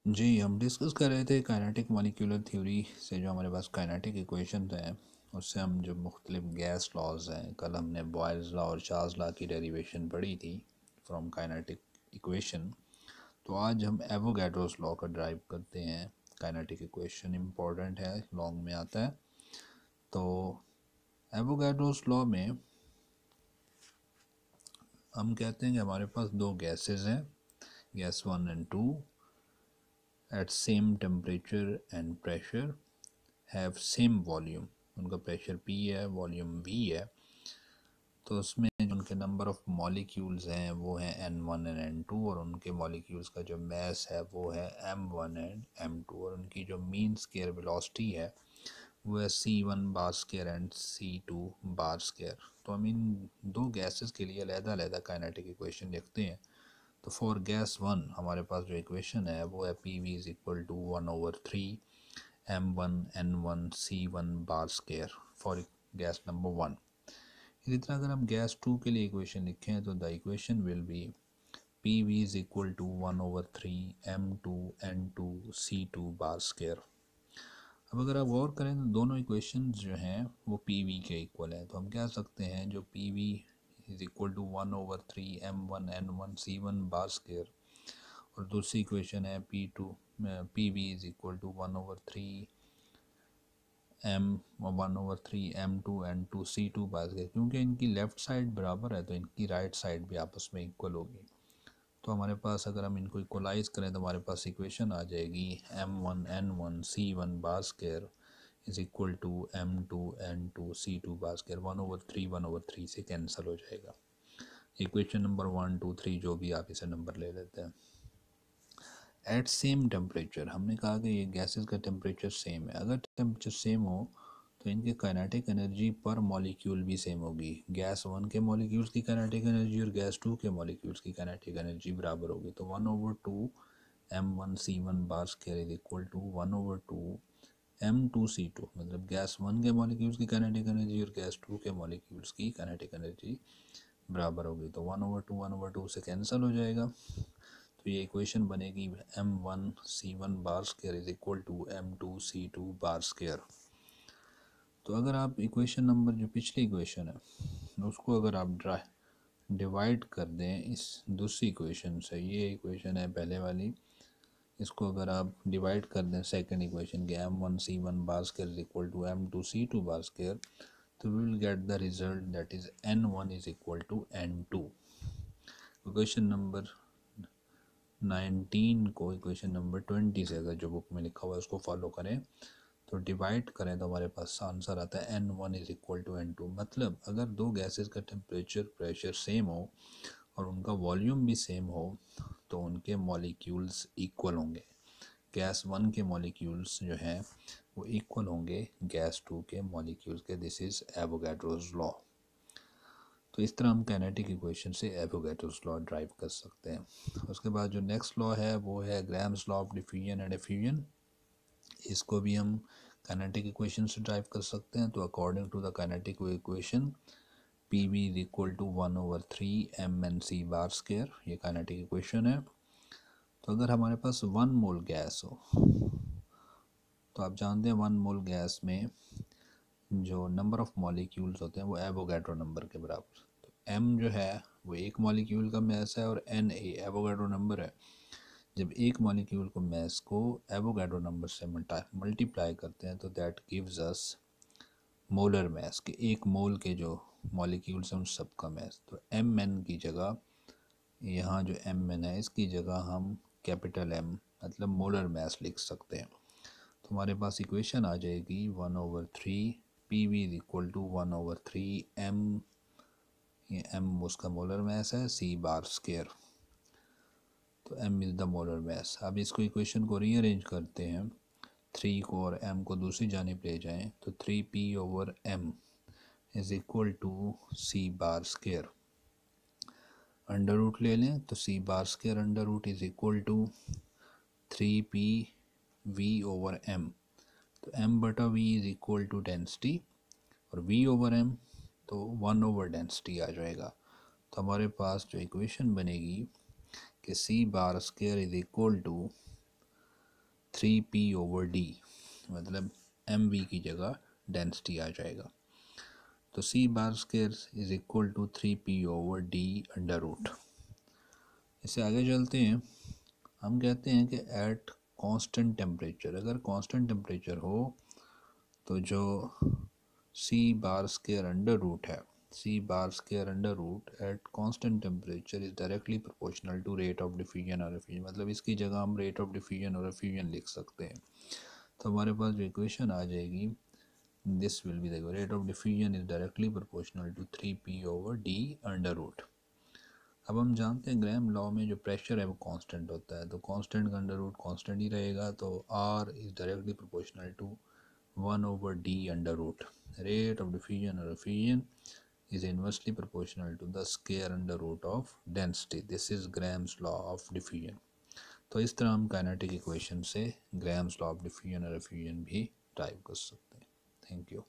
जी, हम डिस्कस कर रहे थे काइनेटिक मॉलिक्यूलर थ्योरी से जो हमारे पास काइनेटिक इक्वेशन हैं उससे हम जो मुख्तलिफ गैस लॉज हैं, कल हमने बॉयल्स लॉ और चार्ल्स लॉ की डेरिवेशन पढ़ी थी फ्रॉम काइनेटिक इक्वेशन। तो आज हम एवोगैड्रोस लॉ का ड्राइव करते हैं। काइनेटिक इक्वेशन इम्पोर्टेंट है, लॉन्ग में आता है। तो एवोगैड्रोस लॉ में हम कहते हैं कि हमारे पास दो गैसेस हैं, gas 1 and 2 at same temperature and pressure have same volume। उनका प्रेशर P है, वॉल्यूम V है। तो उसमें उनके नंबर ऑफ मॉलिक्यूल्स हैं वो हैं N1 एंड N2 और उनके मॉलिक्यूल्स का जो मास है वो है M1 एंड M2 और उनकी जो मीन स्केयर वेलोसिटी है वो है C1 bar square and C2 bar square. तो हम इन दो गैसेस के लिए अलग-अलग काइनेटिक इक्वेशन लिखते हैं। तो फॉर गैस 1 हमारे पास जो इक्वेशन है वो है PV is equal to 1/3 M1N1C1 bar square for gas number 1। इसी तरह अगर हम गैस 2 के लिए इक्वेशन लिखें तो the equation will be PV is equal to 1/3 M2N2C2 bar square. अब अगर आप गौर करें तो दोनों इक्वेशन जो हैं वो PV के इक्वल हैं। तो हम कह सकते हैं जो PV is equal to 1/3 M1N1C1 bar square और दूसरी इक्वेशन है PV is equal to 1/3 M1/3 M2N2C2 bar square. क्योंकि इनकी लेफ़्ट साइड बराबर है तो इनकी राइट साइड भी आपस में इक्वल होगी। तो हमारे पास अगर हम इनको इक्वलाइज करें तो हमारे पास इक्वेशन आ जाएगी M1N1C1 bar square is equal to M2N2C2 bar square. 1/3 से कैंसिल हो जाएगा। इक्वेशन नंबर 1 2 3 जो भी आप इसे नंबर ले लेते हैं। एट सेम टेम्परेचर, हमने कहा कि ये गैसेस का टेम्परेचर सेम है। अगर टेम्परेचर सेम हो तो इनकी काइनेटिक एनर्जी पर मॉलिक्यूल भी सेम होगी। गैस 1 के मॉलिक्यूल्स की काइनेटिक एनर्जी और गैस 2 के मॉलिक्यूल्स की काइनेटिक एनर्जी बराबर होगी। तो 1/2 M1C1 bar square is equal to 1/2 M2C2, मतलब गैस 1 के मॉलिक्यूल्स की काइनेटिक एनर्जी और गैस 2 के मॉलिक्यूल्स की काइनेटिक एनर्जी बराबर होगी। तो 1/2 से कैंसिल हो जाएगा। तो ये इक्वेशन बनेगी M1C1 bar square is equal to M2C2 bar square. तो अगर आप इक्वेशन नंबर जो पिछली इक्वेशन है उसको अगर आप डिवाइड कर दें इस दूसरी इक्वेशन से, ये इक्वेशन है पहले वाली, इसको अगर आप डिवाइड कर दें सेकंड इक्वेशन के M1C1 bar square is equal to M2C2 bar square, तो we will get the result that is N1 is equal to N2। Equation number 19 को इक्वेशन नंबर 20 से अगर जो बुक में लिखा हुआ है उसको फॉलो करें तो डिवाइड करें तो हमारे पास आंसर आता है N1 is equal to N2। मतलब अगर दो गैसेस का टेम्परेचर प्रेशर सेम हो और उनका वॉल्यूम भी सेम हो तो उनके मॉलिक्यूल्स इक्वल होंगे। गैस 1 के मॉलिक्यूल्स जो हैं वो इक्वल होंगे गैस 2 के मॉलिक्यूल्स के। This is Avogadro's law. तो इस तरह हम काइनेटिक इक्वेशन से एवोगैड्रोस लॉ ड्राइव कर सकते हैं। उसके बाद जो नेक्स्ट लॉ है वो है grams law of diffusion and effusion. इसको भी हम काइनेटिक इक्वेशन से ड्राइव कर सकते हैं। तो according to the kinetic equation PV is equal to 1/3 MnC bar square, ये काइनेटिक इक्वेशन है। तो अगर हमारे पास 1 मोल गैस हो तो आप जानते हैं 1 मोल गैस में जो नंबर ऑफ मॉलिक्यूल्स होते हैं वो एवोगैड्रो नंबर के बराबर। तो M जो है वो एक मॉलिक्यूल का मास है और Na एवोगैड्रो नंबर है। जब एक मॉलिक्यूल को मास को एवोगैड्रो नंबर से मल्टीप्लाई करते हैं तो that gives us molar mass, के एक मोल के जो मॉलिक्यूल्स हैं उन सब का मास। तो Mn की जगह, यहाँ जो Mn है इसकी जगह हम कैपिटल M मतलब मोलर मास लिख सकते हैं। तो हमारे पास इक्वेशन आ जाएगी 1/3 PV is equal to 1/3 M, ये M उसका मोलर मास है, C बार स्क्वायर। तो M is the molar mass. अब इसको इक्वेशन को रीअरेंज करते हैं, 3 को और M को दूसरी जानिब ले जाएं तो 3P/M is equal to C bar square. Under root ले लें तो C bar square under root is equal to 3PV/M। तो M/V is equal to density और V/M तो 1/डेंसिटी आ जाएगा। तो हमारे पास जो इक्वेशन बनेगी कि C bar square is equal to 3p/d, मतलब mv की जगह डेंसिटी आ जाएगा। तो c bar square is equal to 3p/d under root. इससे आगे चलते हैं, हम कहते हैं कि एट कांस्टेंट टेम्परेचर, अगर कांस्टेंट टेम्परेचर हो तो जो c bar square under root है, c bar square under root at constant temperature is directly proportional to rate of diffusion और एफ्यूजन, मतलब इसकी जगह हम रेट ऑफ डिफ्यूजन और एफ्यूजन लिख सकते हैं। तो हमारे पास जो इक्वेशन आ जाएगी, this will be the rate of diffusion is directly proportional to 3p/d under root. अब हम जानते हैं ग्राम लॉ में जो प्रेशर है वो कांस्टेंट होता है, तो कांस्टेंट का अंडर रूट कांस्टेंट ही रहेगा, तो R is directly proportional to 1/d under root. Rate of diffusion और effusion is inversely proportional to the square under root of density. This is Graham's law of diffusion. तो इस तरह हम kinetic equation से Graham's law of diffusion और effusion भी drive कर सकते हैं। Thank you.